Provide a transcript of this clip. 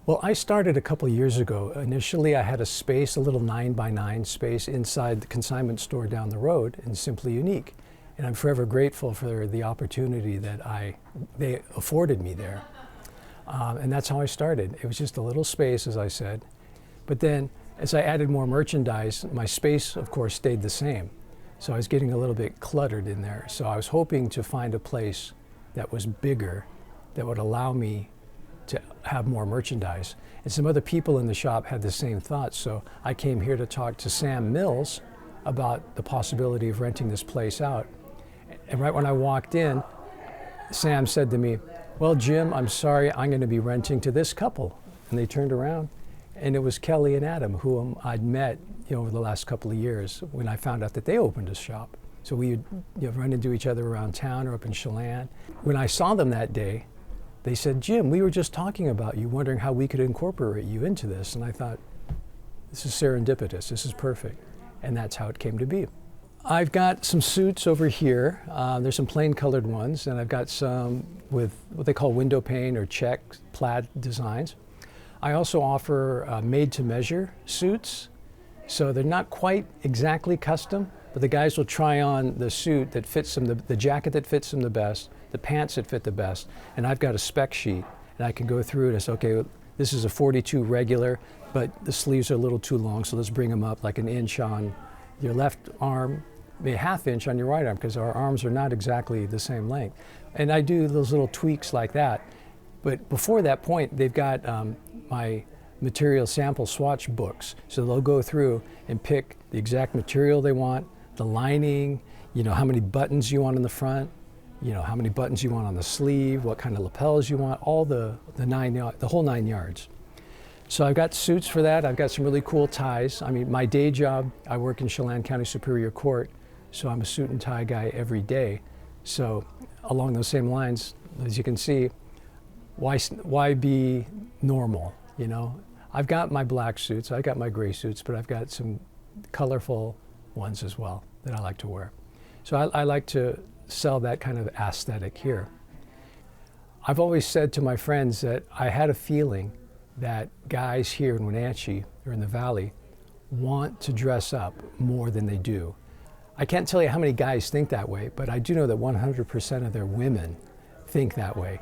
Well, I started a couple of years ago. Initially, I had a space, a little 9x9 space inside the consignment store down the road in Simply Unique. And I'm forever grateful for the opportunity that they afforded me there. And that's how I started. It was just a little space, as I said. But then, as I added more merchandise, my space, of course, stayed the same. So I was getting a little bit cluttered in there. So I was hoping to find a place that was bigger, that would allow me to have more merchandise. And some other people in the shop had the same thoughts. So I came here to talk to Sam Mills about the possibility of renting this place out. And right when I walked in, Sam said to me, "Well, Jim, I'm sorry, I'm going to be renting to this couple." And they turned around, and it was Kelly and Adam, whom I'd met over the last couple of years when I found out that they opened a shop. So we would run into each other around town or up in Chelan. When I saw them that day, they said, "Jim, we were just talking about you, wondering how we could incorporate you into this." And I thought, this is serendipitous, this is perfect. And that's how it came to be. I've got some suits over here. There's some plain colored ones, and I've got some with what they call window pane or check plaid designs. I also offer made-to-measure suits. So they're not quite exactly custom, but the guys will try on the suit that fits them, the jacket that fits them the best, the pants that fit the best, and I've got a spec sheet, and I can go through it and say, okay, this is a 42 regular, but the sleeves are a little too long, so let's bring them up like an inch on your left arm, maybe a half inch on your right arm, because our arms are not exactly the same length. And I do those little tweaks like that. But before that point, they've got my material sample swatch books. So they'll go through and pick the exact material they want, the lining, how many buttons you want in the front, how many buttons you want on the sleeve, what kind of lapels you want, all the whole 9 yards. So I've got suits for that. I've got some really cool ties. I mean, my day job, I work in Chelan County Superior Court, so I'm a suit and tie guy every day. So along those same lines, as you can see, why be normal, I've got my black suits, I've got my gray suits, but I've got some colorful ones as well that I like to wear. So I like to sell that kind of aesthetic here. I've always said to my friends that I had a feeling that guys here in Wenatchee or in the Valley want to dress up more than they do. I can't tell you how many guys think that way, but I do know that 100% of their women think that way.